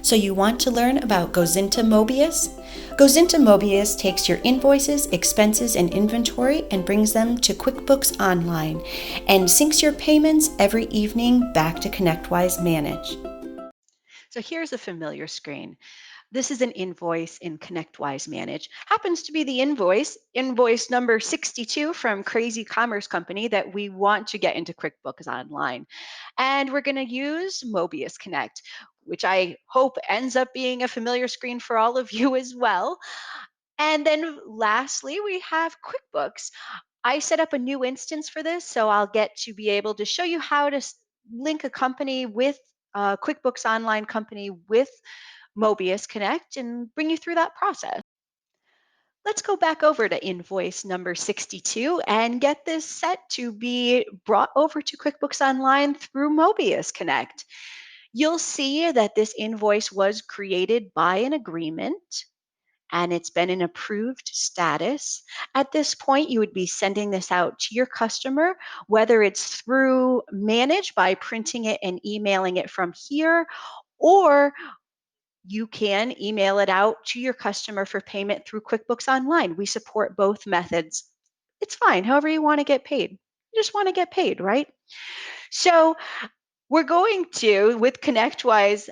So you want to learn about Gozynta Mobius? Gozynta Mobius takes your invoices, expenses, and inventory and brings them to QuickBooks Online and syncs your payments every evening back to ConnectWise Manage. So here's a familiar screen. This is an invoice in ConnectWise Manage. Happens to be the invoice number 62 from Crazy Commerce Company that we want to get into QuickBooks Online. And we're going to use Mobius Connect, which I hope ends up being a familiar screen for all of you as well. And then lastly, we have QuickBooks. I set up a new instance for this, so I'll get to be able to show you how to link a company with QuickBooks Online company with Mobius Connect and bring you through that process. Let's go back over to invoice number 62 and get this set to be brought over to QuickBooks Online through Mobius Connect. You'll see that this invoice was created by an agreement and it's been an approved status. At this point, you would be sending this out to your customer, whether it's through Manage by printing it and emailing it from here, or you can email it out to your customer for payment through QuickBooks Online. We support both methods. It's fine, however you want to get paid. You just want to get paid, right? So we're going to, with ConnectWise,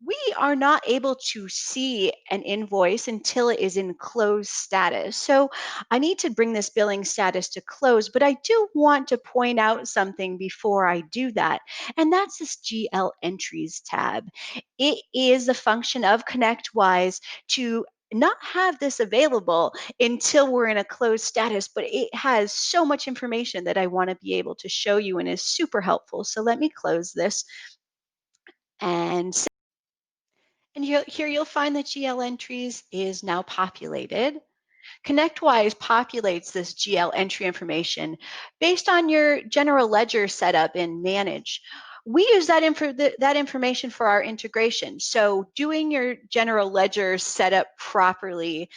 we are not able to see an invoice until it is in closed status. So I need to bring this billing status to close, but I do want to point out something before I do that, and that's this GL Entries tab. It is a function of ConnectWise to not have this available until we're in a closed status, but it has so much information that I want to be able to show you and is super helpful. So let me close this and here you'll find that GL entries is now populated. ConnectWise populates this GL entry information based on your general ledger setup in Manage. We use that information for our integration. So doing your general ledger setup properly,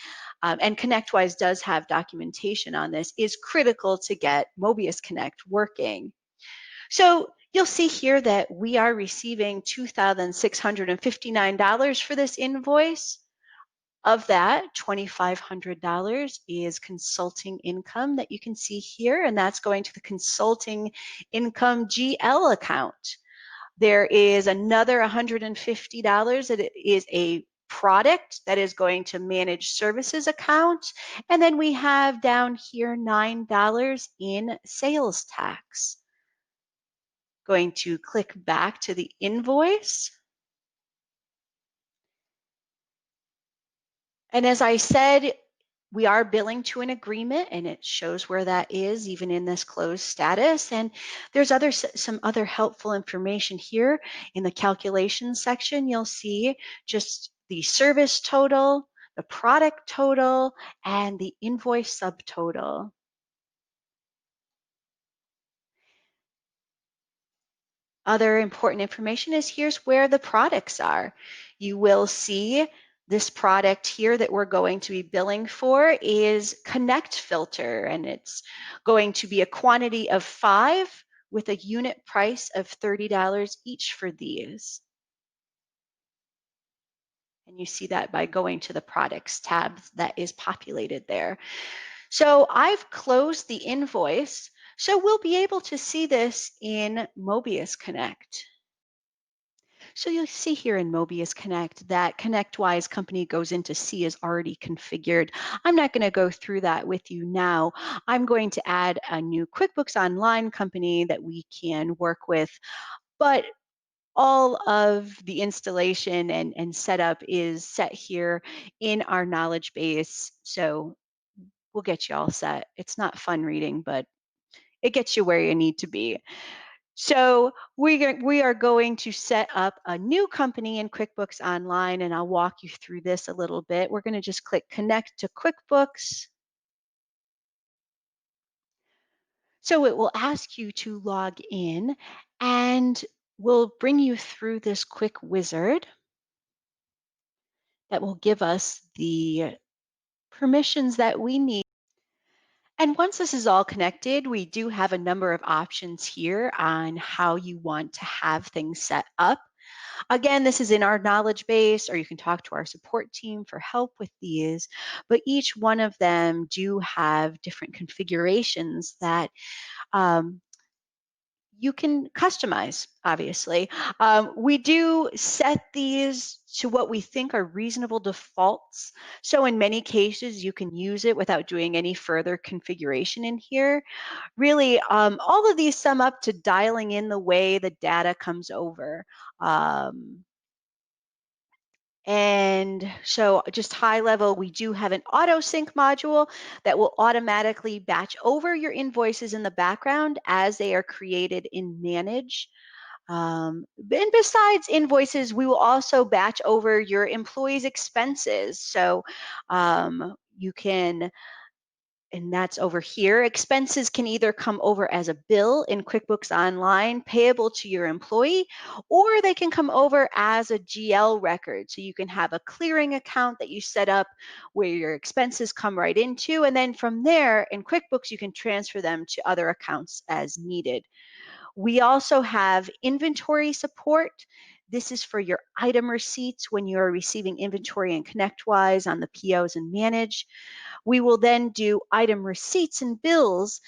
and ConnectWise does have documentation on this, is critical to get Mobius Connect working. So you'll see here that we are receiving $2,659 for this invoice. Of that, $2,500 is consulting income that you can see here, and that's going to the consulting income GL account. There is another $150 that is a product that is going to manage services account. And then we have down here $9 in sales tax. Going to click back to the invoice. And as I said, we are billing to an agreement and it shows where that is even in this closed status. And there's some other helpful information here in the calculation section. You'll see just the service total, the product total, and the invoice subtotal. Other important information is here's where the products are. You will see this product here that we're going to be billing for is Connect Filter, and it's going to be a quantity of 5 with a unit price of $30 each for these. And you see that by going to the products tab that is populated there. So I've closed the invoice, so we'll be able to see this in Mobius Connect. So you'll see here in Mobius Connect that ConnectWise company Gozynta C is already configured. I'm not going to go through that with you now. I'm going to add a new QuickBooks Online company that we can work with, but all of the installation and setup is set here in our knowledge base. So we'll get you all set. It's not fun reading, but it gets you where you need to be. So we are going to set up a new company in QuickBooks Online, and I'll walk you through this a little bit. We're going to just click Connect to QuickBooks. So it will ask you to log in, and we'll bring you through this quick wizard that will give us the permissions that we need. And once this is all connected, we do have a number of options here on how you want to have things set up. Again, this is in our knowledge base, or you can talk to our support team for help with these, but each one of them do have different configurations that um, you can customize, obviously. We do set these to what we think are reasonable defaults. So in many cases, you can use it without doing any further configuration in here. Really, all of these sum up to dialing in the way the data comes over. Um, and so just high level, we do have an auto sync module that will automatically batch over your invoices in the background as they are created in Manage. And besides invoices, we will also batch over your employees' expenses. So you can, and that's over here. Expenses can either come over as a bill in QuickBooks Online payable to your employee, or they can come over as a GL record. So you can have a clearing account that you set up where your expenses come right into, and then from there in QuickBooks, you can transfer them to other accounts as needed. We also have inventory support. This is for your item receipts when you're receiving inventory and ConnectWise on the POs and Manage. We will then do item receipts and bills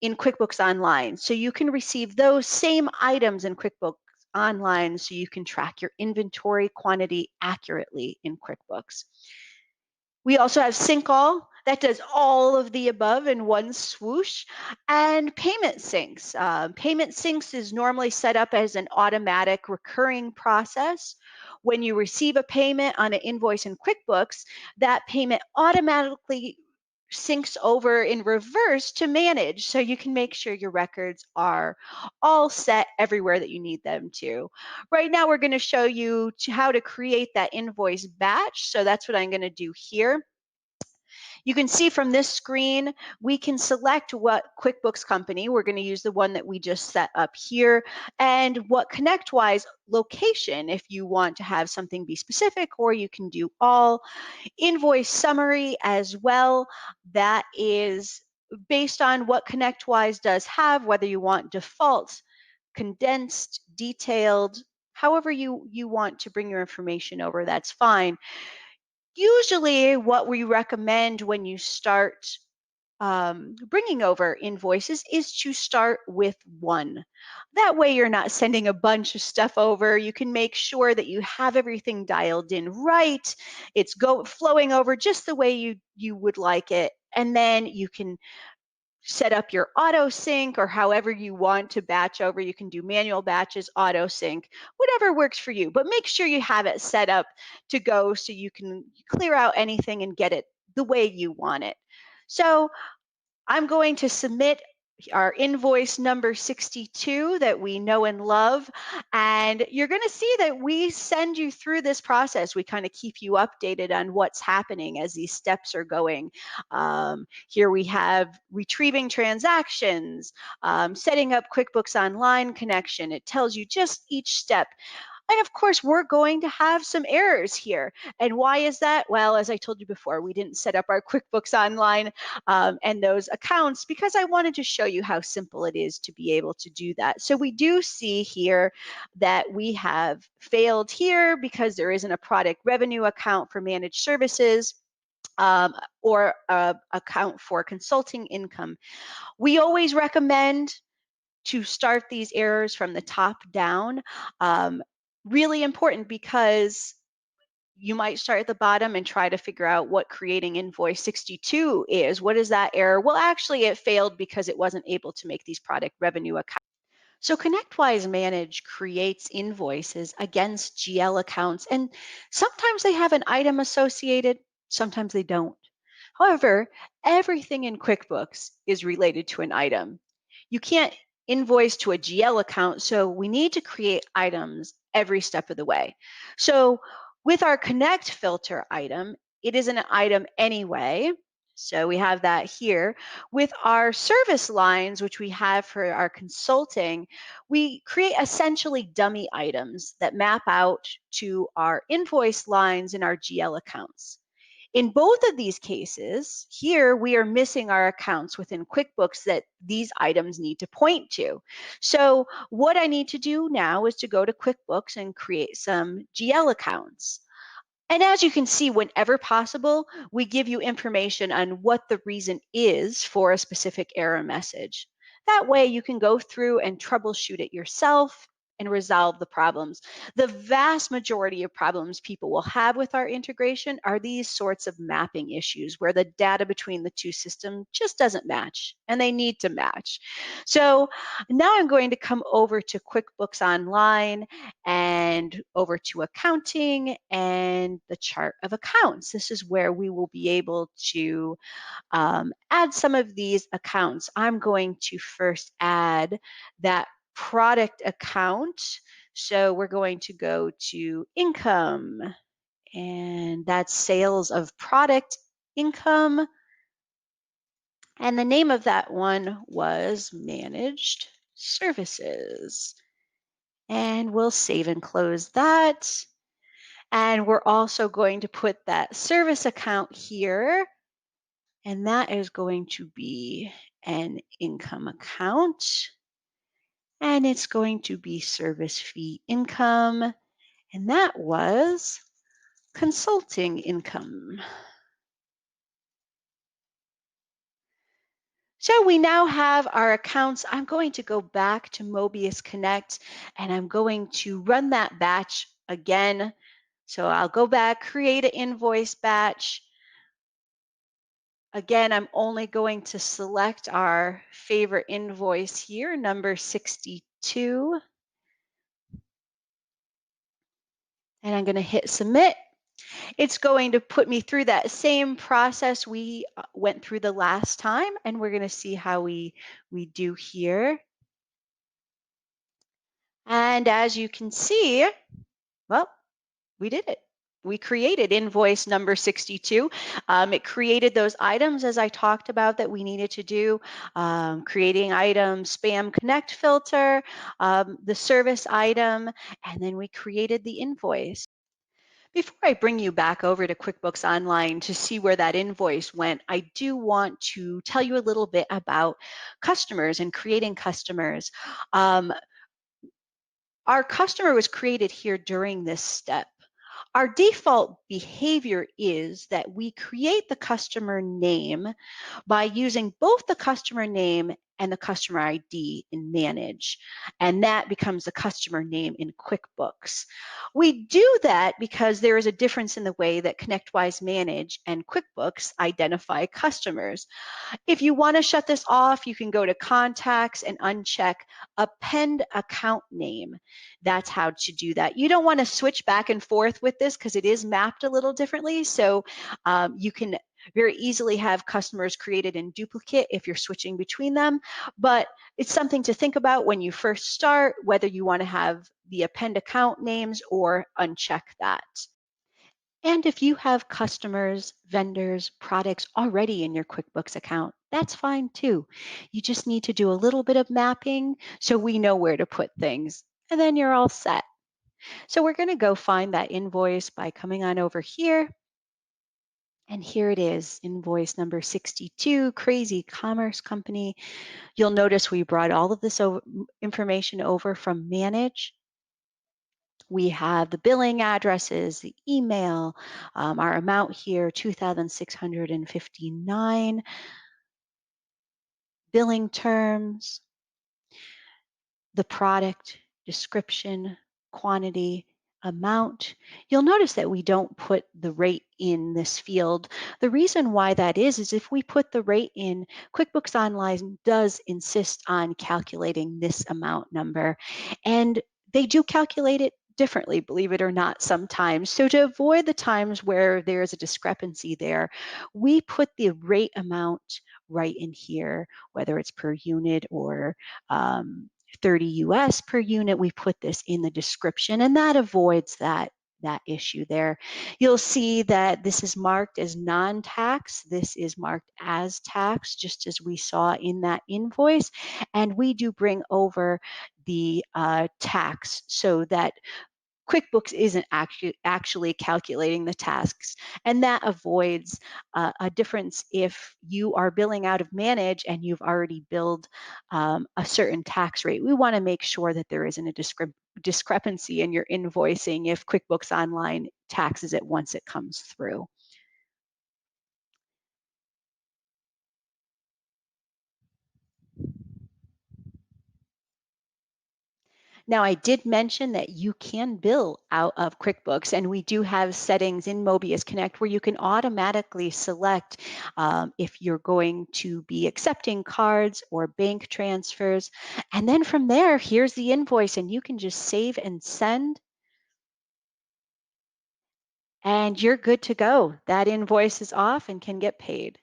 in QuickBooks Online. So you can receive those same items in QuickBooks Online so you can track your inventory quantity accurately in QuickBooks. We also have Sync All that does all of the above in one swoosh, and Payment Syncs. Payment Syncs is normally set up as an automatic recurring process. When you receive a payment on an invoice in QuickBooks, that payment automatically syncs over in reverse to Manage, so you can make sure your records are all set everywhere that you need them to. Right now, we're going to show you how to create that invoice batch. So that's what I'm going to do here. You can see from this screen, we can select what QuickBooks company, we're going to use the one that we just set up here, and what ConnectWise location if you want to have something be specific, or you can do all. Invoice summary as well. That is based on what ConnectWise does have, whether you want default, condensed, detailed, however you want to bring your information over, that's fine. Usually what we recommend when you start bringing over invoices is to start with one. That way you're not sending a bunch of stuff over. You can make sure that you have everything dialed in right. It's flowing over just the way you would like it. And then you can set up your auto sync, or however you want to batch over. You can do manual batches, auto sync, whatever works for you. But make sure you have it set up to go so you can clear out anything and get it the way you want it. So I'm going to submit our invoice number 62 that we know and love. And you're going to see that we send you through this process. We kind of keep you updated on what's happening as these steps are going. Here we have retrieving transactions, setting up QuickBooks Online connection. It tells you just each step. And of course, we're going to have some errors here. And why is that? Well, as I told you before, we didn't set up our QuickBooks Online and those accounts because I wanted to show you how simple it is to be able to do that. So we do see here that we have failed here because there isn't a product revenue account for managed services. Or account for consulting income. We always recommend to start these errors from the top down. Really important because you might start at the bottom and try to figure out what creating invoice 62 is. What is that error? Well, actually, it failed because it wasn't able to make these product revenue accounts. So ConnectWise Manage creates invoices against GL accounts, and sometimes they have an item associated, sometimes they don't. However, everything in QuickBooks is related to an item. You can't invoice to a GL account, so we need to create items every step of the way. So with our Connect filter item, it is an item anyway. So we have that here. With our service lines, which we have for our consulting, we create essentially dummy items that map out to our invoice lines in our GL accounts. In both of these cases, here we are missing our accounts within QuickBooks that these items need to point to. So what I need to do now is to go to QuickBooks and create some GL accounts. And as you can see, whenever possible, we give you information on what the reason is for a specific error message. That way you can go through and troubleshoot it yourself and resolve the problems. The vast majority of problems people will have with our integration are these sorts of mapping issues where the data between the two systems just doesn't match, and they need to match. So now I'm going to come over to QuickBooks Online and over to accounting and the chart of accounts. This is where we will be able to add some of these accounts. I'm going to first add that product account. So we're going to go to income, and that's sales of product income. And the name of that one was managed services. And we'll save and close that. And we're also going to put that service account here, and that is going to be an income account. And it's going to be service fee income, and that was consulting income. So we now have our accounts. I'm going to go back to Mobius Connect, and I'm going to run that batch again. So I'll go back, create an invoice batch. Again, I'm only going to select our favorite invoice here, number 62. And I'm going to hit submit. It's going to put me through that same process we went through the last time, and we're going to see how we do here. And as you can see, well, we did it. We created invoice number 62. It created those items as I talked about that we needed to do, creating item spam connect filter, the service item, and then we created the invoice. Before I bring you back over to QuickBooks Online to see where that invoice went, I do want to tell you a little bit about customers and creating customers. Our customer was created here during this step. Our default behavior is that we create the customer name by using both the customer name and the customer ID in Manage, and that becomes the customer name in QuickBooks. We do that because there is a difference in the way that ConnectWise Manage and QuickBooks identify customers. If you want to shut this off, you can go to Contacts and uncheck Append Account Name. That's how to do that. You don't want to switch back and forth with this because it is mapped a little differently. So you can very easily have customers created in duplicate if you're switching between them. But it's something to think about when you first start, whether you want to have the append account names or uncheck that. And if you have customers, vendors, products already in your QuickBooks account, that's fine too. You just need to do a little bit of mapping so we know where to put things, and then you're all set. So we're going to go find that invoice by coming on over here. And here it is, invoice number 62, Crazy Commerce Company. You'll notice we brought all of this information over from Manage. We have the billing addresses, the email, our amount here, 2,659, billing terms, the product description, quantity, amount. You'll notice that we don't put the rate in this field. The reason why that is if we put the rate in, QuickBooks Online does insist on calculating this amount number, and they do calculate it differently, believe it or not, sometimes. So to avoid the times where there's a discrepancy there, we put the rate amount right in here, whether it's per unit or 30 US per unit. We put this in the description, and that avoids that issue there. You'll see that this is marked as non-tax. This is marked as tax, just as we saw in that invoice. And we do bring over the tax so that QuickBooks isn't actually calculating the tasks, and that avoids a difference if you are billing out of manage and you've already billed a certain tax rate. We want to make sure that there isn't a discrepancy in your invoicing if QuickBooks Online taxes it once it comes through. Now, I did mention that you can bill out of QuickBooks, and we do have settings in Mobius Connect where you can automatically select if you're going to be accepting cards or bank transfers. And then from there, here's the invoice, and you can just save and send, and you're good to go. That invoice is off and can get paid.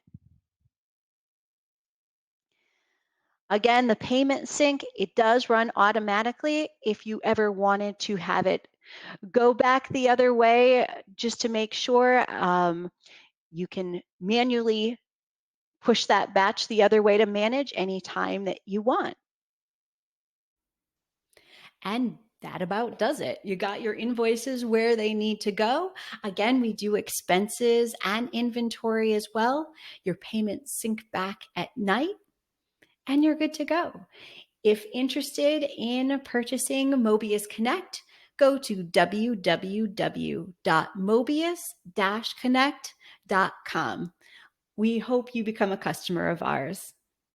Again, the payment sync, it does run automatically. If you ever wanted to have it go back the other way just to make sure, you can manually push that batch the other way to manage anytime that you want. And that about does it. You got your invoices where they need to go. Again, we do expenses and inventory as well. Your payments sync back at night, and you're good to go. If interested in purchasing Mobius Connect, go to www.mobius-connect.com. We hope you become a customer of ours.